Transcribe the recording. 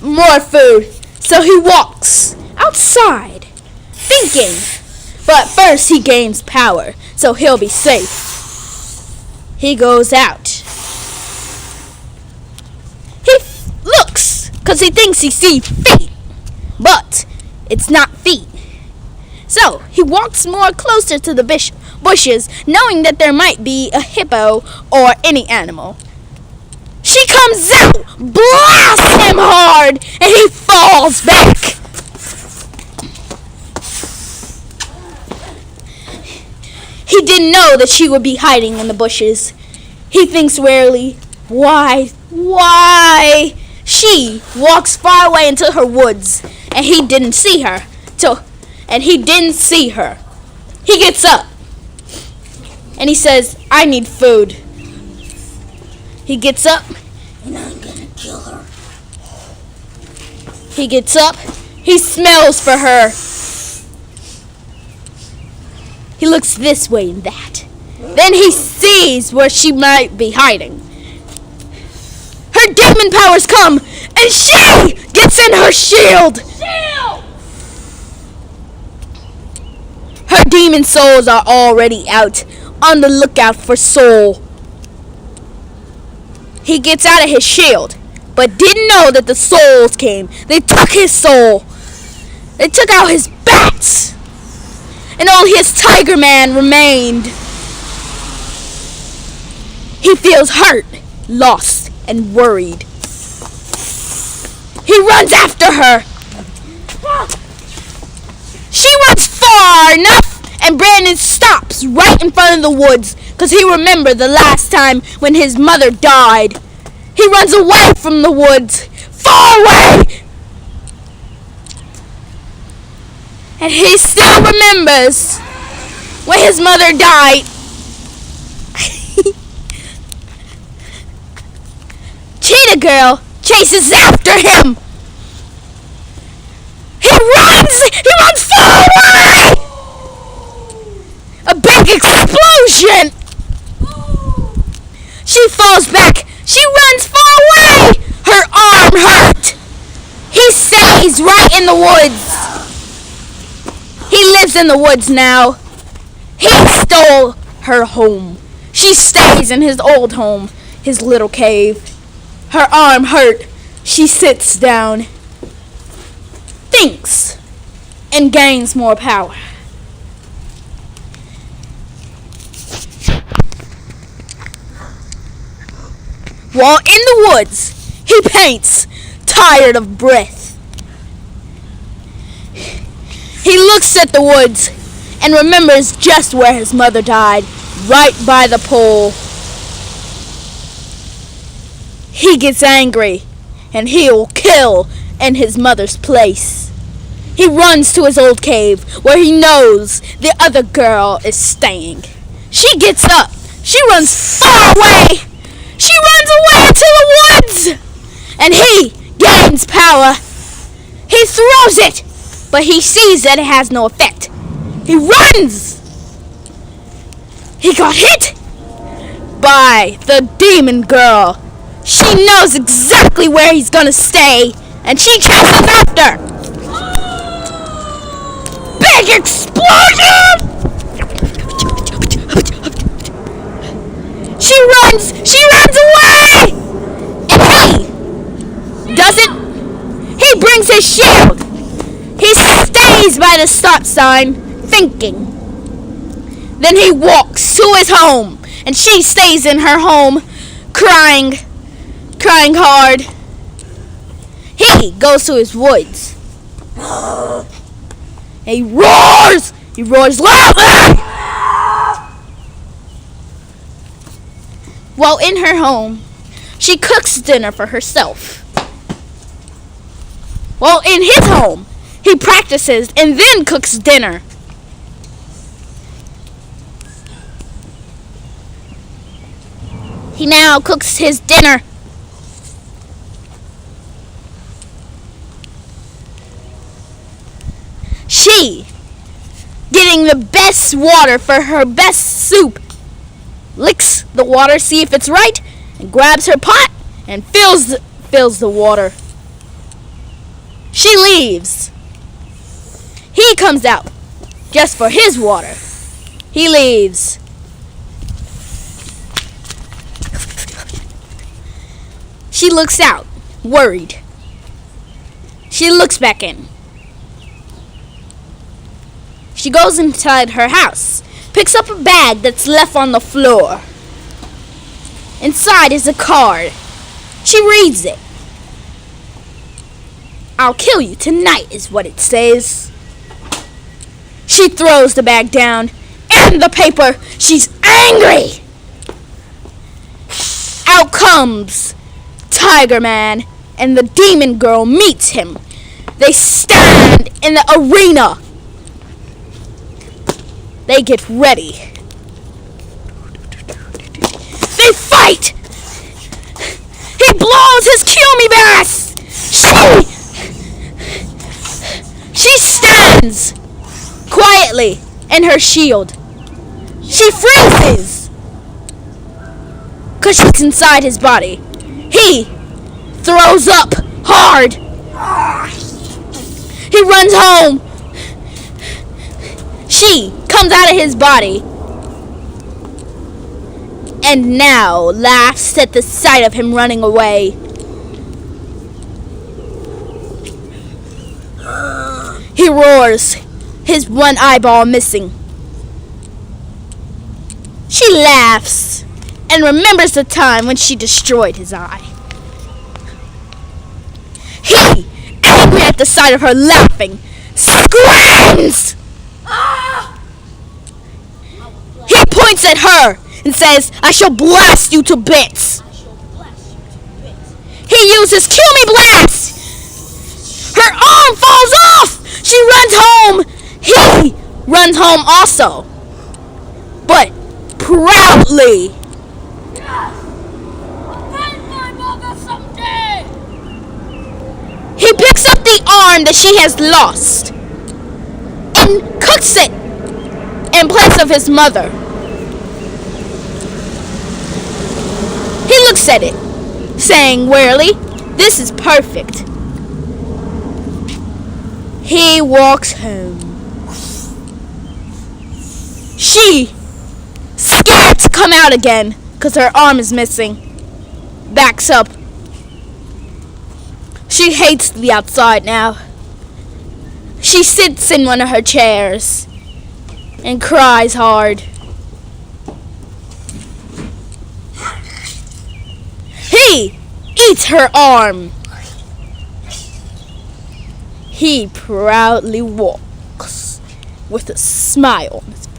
more food. So he walks outside, thinking. But first he gains power, so he'll be safe. He goes out. He looks, because he thinks he sees feet. But it's not feet. So he walks more closer to the bushes, knowing that there might be a hippo or any animal. She comes out, blasts him hard, and he falls back. He didn't know that she would be hiding in the bushes. He thinks warily, why? She walks far away into her woods, and he didn't see her. He gets up, and he says, I need food. He gets up, and I'm gonna kill her. He gets up, he smells for her. He looks this way and that. Then he sees where she might be hiding. Her demon powers come, and she gets in her shield. Her demon souls are already out, on the lookout for Soul. He gets out of his shield, but didn't know that the souls came. They took his soul. They took out his bats, and only his Tiger Man remained. He feels hurt, lost, and worried. He runs after her. She runs far enough, and Brandon stops right in front of the woods, because he remembered the last time when his mother died. He runs away from the woods, far away. And he still remembers when his mother died. Cheetah Girl chases after him. He runs far away. A big explosion. She falls back. She runs far away. Her arm hurt. He stays right in the woods. He lives in the woods now. He stole her home. She stays in his old home, his little cave. Her arm hurt. She sits down, thinks, and gains more power. While in the woods, he paints, tired of breath. He looks at the woods and remembers just where his mother died, right by the pole. He gets angry, and he'll kill in his mother's place. He runs to his old cave, where he knows the other girl is staying. She gets up. She runs far away. She runs away into the woods, and he gains power. He throws it, but he sees that it has no effect. He runs. He got hit by the demon girl. She knows exactly where he's gonna stay, and she chases after. Big explosion! She runs away! And he brings his shield. He stays by the stop sign, thinking. Then he walks to his home, and she stays in her home, crying hard. He goes to his woods. He roars loudly. While in her home, she cooks dinner for herself. While in his home, he practices and then cooks dinner. He now cooks his dinner. She, getting the best water for her best soup, licks the water, see if it's right, and grabs her pot and fills the water. She leaves. He comes out just for his water. He leaves. She looks out, worried. She looks back in. She goes inside her house, picks up a bag that's left on the floor. Inside is a card. She reads it. "I'll kill you tonight," is what it says. She throws the bag down and the paper. She's angry. Out comes Tiger Man, and the demon girl meets him. They stand in the arena. They get ready. They fight. He blows his Kill Bass. She stands quietly in her shield. She freezes because she's inside his body. He throws up hard. He runs home. She comes out of his body and now laughs at the sight of him running away. He roars, his one eyeball missing. She laughs and remembers the time when she destroyed his eye. He, angry at the sight of her laughing, screams! He points at her and says, "I shall blast you to bits." He uses Kill Me Blast! Her arm falls off! She runs home! He runs home also, but proudly. He picks up the arm that she has lost and cooks it in place of his mother. He looks at it, saying wearily, "This is perfect." He walks home. She, scared to come out again because her arm is missing, backs up. She hates the outside now. She sits in one of her chairs and cries hard. He eats her arm. He proudly walks with a smile on his face.